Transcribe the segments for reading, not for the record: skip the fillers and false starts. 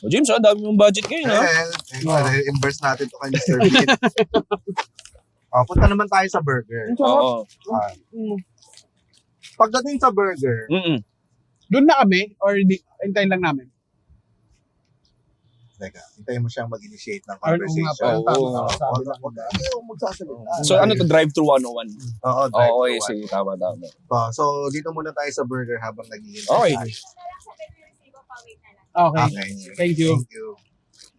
O James, dami mong budget ngayon, ha? Reimburse natin to kay Mr. Bean. Punta naman tayo sa burger. Oo. Pagdating sa burger, Doon na kami or hintayin lang namin? teka, hintayin mo siyang mag-initiate ng Or conversation. So, ano to, drive-thru 101? Oo, Oo, okay, sige, tama. So, dito muna tayo sa burger habang naghihintay. Okay. Okay. Thank you.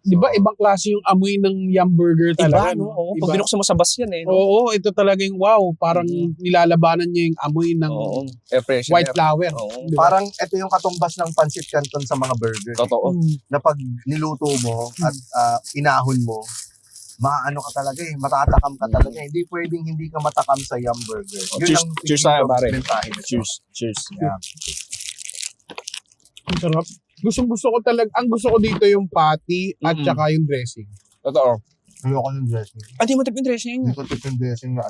Di ba ibang klase yung amoy ng Yum Burger talaga? Iba, no? Oo, Iba. pag binuksan mo sa bus yan, eh. No? Oo, ito talagang wow. Parang nilalabanan niya yung amoy ng Oo, air freshener. white flour. Oo. Di ba? Parang ito yung katumbas ng pancit canton sa mga burger. Totoo. Na pag niluto mo at inahon mo, maano ka talaga eh, matatakam ka talaga. Hindi pwedeng hindi ka matakam sa Yum Burger. Cheers tayo, pare. Cheers. Cheers. Yeah. Ang sarap. Gusto ko talaga, ang gusto ko dito yung patty at saka yung dressing. Totoo. Ayoko ng dressing. Di mo tip yung dressing. Hindi ko tip yung dressing na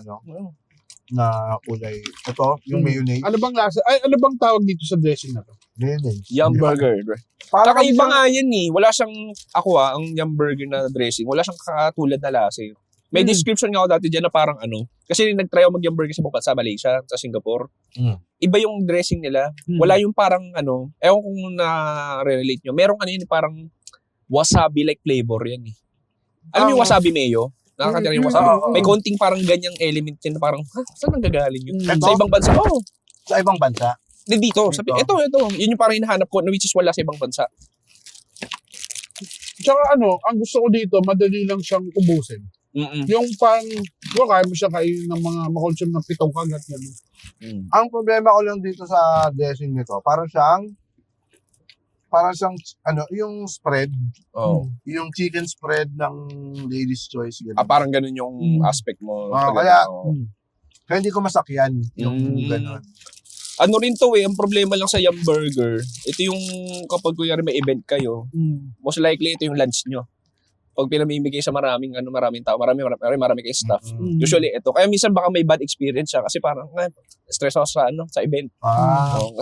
na kulay. Ito, yung mayonnaise. Ano bang lasa? Ay, ano bang tawag dito sa dressing na to? Mayonnaise. Yum Burger. Parang Kakaiba nga yan eh. Wala siyang, ang Yum Burger na dressing, wala siyang katulad na lasa eh. May description nga ako dati dyan na parang kasi nag-try ako mag-Yum Burger sa ibang bansa, Malaysia, sa Singapore. Iba yung dressing nila. Wala yung parang ewan kung na-relate nyo. Merong yun parang wasabi-like flavor yan eh. Alam mo yung wasabi mayo? Nakakatira yung wasabi. May konting parang ganyang element yan na parang, saan ang gagaling yun? Sa ibang bansa? Oo. Sa ibang bansa. Dito. Sabi, ito. Yun yung parang hinahanap ko, which is wala sa ibang bansa. Tsaka ang gusto ko dito, madali lang siyang ubusin. Yung parang, kaya mo siya kainin ng mga makonsume ng 7 kagat yan. Ang problema ko lang dito sa dressing nito, parang siyang yung spread, yung chicken spread ng Lady's Choice. Parang ganun yung aspect mo. Kaya hindi ko masakyan yung ganun. Ano rin to ang problema lang sa Yum Burger, ito yung kapag kunyari may event kayo, most likely ito yung lunch nyo. Pag pinamimigay sa maraming tao, marami kayo staff. Usually ito. Kaya minsan baka may bad experience siya kasi parang stress ako sa event.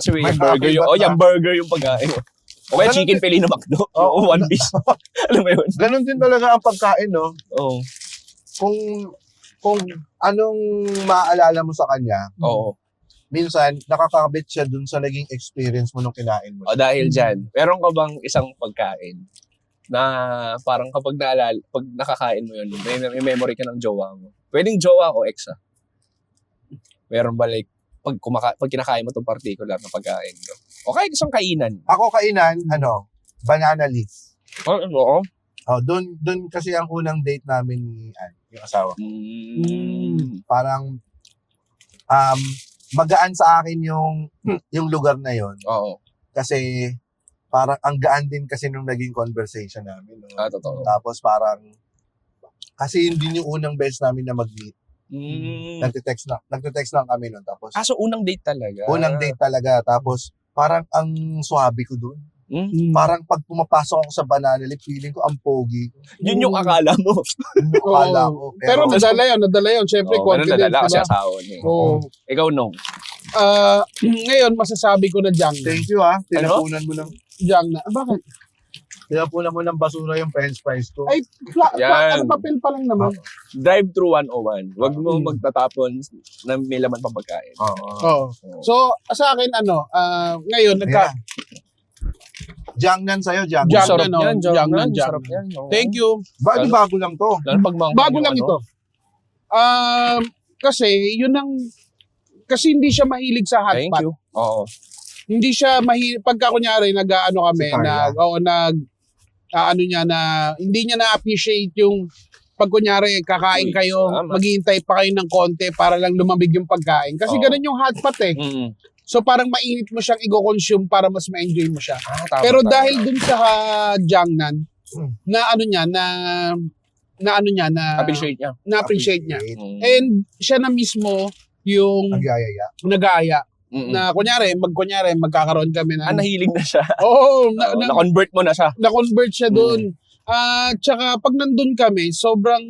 Kasi may Yum Burger yung pagkain. O kaya chicken peli na McDo. One piece. Alam mo yun? Ganun din talaga ang pagkain, no? Oo. Kung anong maaalala mo sa kanya, minsan nakakabit siya dun sa naging experience mo nung kinain mo. Dahil dyan, meron ka bang isang pagkain na parang kapag pag nakakain mo yun, may memory ka ng jowa mo? Pwedeng jowa o ex Meron ba like, pag kinakain mo itong particular na pagkain? O kahit isang kainan? Ako kainan, banana leaf. Oo. Doon kasi ang unang date namin ni yung asawa ko. Parang magaan sa akin yung lugar na yon. Oo. Kasi parang ang gaan din kasi nung naging conversation namin. No? Totoo. Tapos parang kasi hindi yung unang beses namin na mag-meet. Nagte-text lang kami nun. Tapos So unang date talaga? Unang date talaga. Tapos parang ang swabe ko dun. Parang pag pumapasok ako sa banana leaf, feeling ko ang pogi. Yun yung akala mo. Akala ko. Pero nadala yun. Siyempre, confidence. Nadala kasi asawa niya. Ikaw, Nong. Ngayon, masasabi ko na Jang. Thank you tinapunan mo ng Jang na. Bakit? tinapunan mo ng basura yung french fries ko. Ay, papel pa lang naman. Drive-thru 101. Huwag mo magtatapon na may laman pang pagkain. Oo. So, sa akin, ngayon, Jiangnan sa'yo, Jiangnan. Sarap yan, Jiangnan. Sarap yan. Thank you. Bago lang to. Bago lang ito. Kasi, kasi hindi siya mahilig sa hot Thank pot. you. Oo. Hindi siya mahilig, pagka kunyari, kami, hindi niya na-appreciate yung, pag kunyari, kakain kayo, maghihintay pa kayo ng konti para lang lumamig yung pagkain. Kasi ganun yung hot pot eh. So parang mainit mo siyang i-consume para mas ma-enjoy mo siya. Pero dahil dun sa Jiangnan, na-appreciate niya. And siya na mismo yung nag-aaya. Na kunyari, magkakaroon kami na. Nahilig na siya. Oo. Na-convert mo na siya. Na-convert siya dun. Tsaka pag nandun kami, sobrang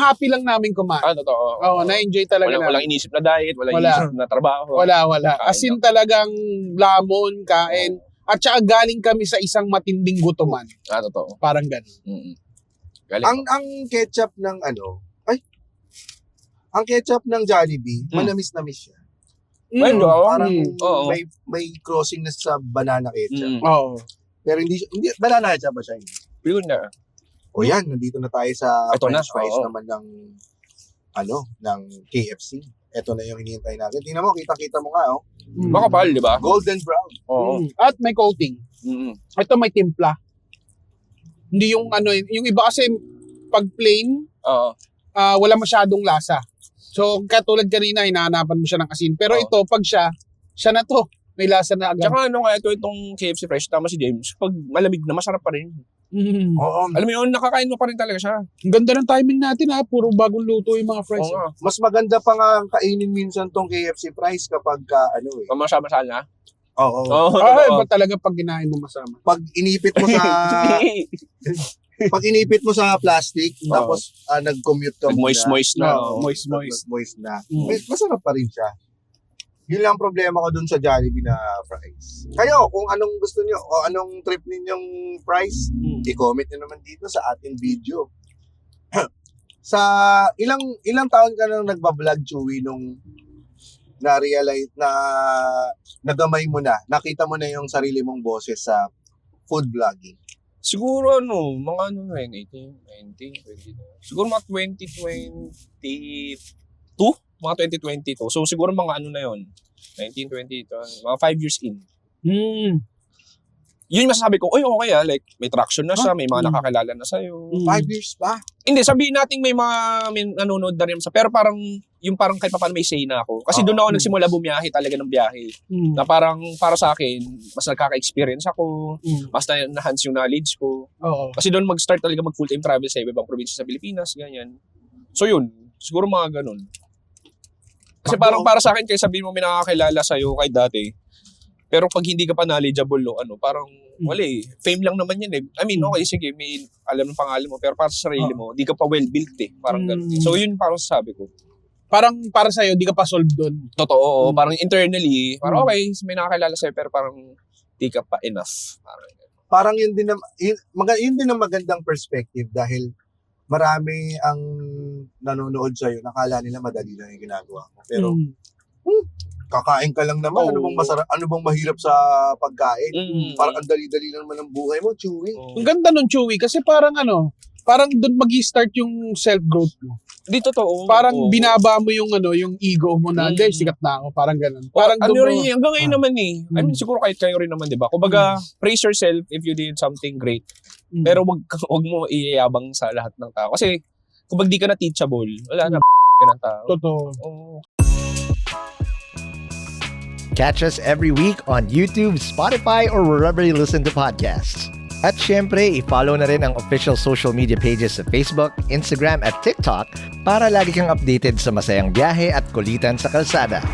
happy lang namin kumain. Totoo. Oo, na-enjoy talaga namin. Walang inisip na diet, walang inisip na trabaho. Wala. As in talagang lamon, kain. At saka galing kami sa isang matinding gutuman. Totoo. Parang ganun. Galing. Ang ketchup ng ang ketchup ng Jollibee, manamis-namis siya. Parang may crossing na sa banana ketchup. Oo. Pero hindi banana ketchup ba siya? Yun na. O yan, nandito na tayo sa Ito French na, fries oo. naman ng KFC. Ito na yung hinihintay natin. Tingnan mo, kita-kita mo nga, Makapal, di ba? golden brown. Oo. At may coating. Ito may timpla. Hindi yung yung iba kasi pag plain, Oo. wala masyadong lasa. So, katulad kanina, hinahanapan mo siya ng asin. Pero ito, pag siya na to. May lasa na agad. Tsaka itong KFC Fresh, tama si James, pag malamig na, masarap pa rin. Oo. Alam mo yun, nakakain mo pa rin talaga siya. Ang ganda ng timing natin puro bagong luto yung mga fries. Oo nga. Mas maganda pa nga kainin minsan tong KFC fries kapag Pamasama-sala. Oo. Oo. Ay, ba talaga pag kinain mo masama? Pag inipit mo sa plastic, tapos nag-commute ka Moist na. Moist. moist na. Masarap pa rin siya. Yun lang ang problema ko dun sa Jollibee na fries. Kayo, kung anong gusto nyo o anong trip ninyong fries, i-comment nyo naman dito sa ating video. Sa ilang taon ka nang nagbablog, Chewy, nung na-realize na nagamay mo na, nakita mo na yung sarili mong boses sa food vlogging? Siguro mga 18, 19, 20. Siguro mga 2022. Mga 2022. So siguro mga na yun. 19, 20, mga 5 years in. Yun masasabi ko, okay like may traction na siya, may mga nakakilala na sa'yo. 5 years pa? Hindi, sabihin natin may nanonood na rin sa, pero parang kahit pa paano may say na ako. Kasi doon ako nagsimula bumiyahe talaga ng biyahe. Na parang para sa akin, mas nagkaka-experience ako, mas na-enhance yung knowledge ko. Kasi doon mag-start talaga mag-full-time travel sa ibang probinsya sa Pilipinas, ganyan. So yun, siguro mga ganun. Kasi parang para sa akin, kaya sabihin mo may nakakilala sa'yo kahit dati, pero pag hindi ka pa knowledgeable, parang wala fame lang naman yan I mean, okay, sige, may alam ng pangalan mo, pero para sa sarili mo, di ka pa well-built Parang ganun. So yun parang sabi ko. Parang para sa'yo, di ka pa solved doon. Totoo, parang internally, parang okay, may nakakilala sa'yo, pero parang di ka pa enough. Parang yun din ang magandang perspective dahil marami ang nanonood sa'yo, nakala nila madali lang yung ginagawa mo. Pero, kakain ka lang naman. Ano bang masarap? Ano bang mahirap sa pagkain? Parang ang dali-dali lang naman ang buhay mo, Chewy. Ang ganda nun, Chewy, kasi parang doon magi-start yung self-growth mo. Di totoo. Parang binaba mo yung ego mo na, guys, sikat na ako. Parang ganun. Parang rin, hanggang ngayon naman I mean, siguro kahit kayo rin naman, di ba? Kumbaga, praise yourself if you did something great. Pero wag mo iyayabang sa lahat ng tao. Kasi, kung di ka na teachable, wala na ka ng tao. Totoo. Catch us every week on YouTube, Spotify, or wherever you listen to podcasts. At syempre, i-follow na rin ang official social media pages sa Facebook, Instagram at TikTok para lagi kang updated sa masayang biyahe at kulitan sa kalsada.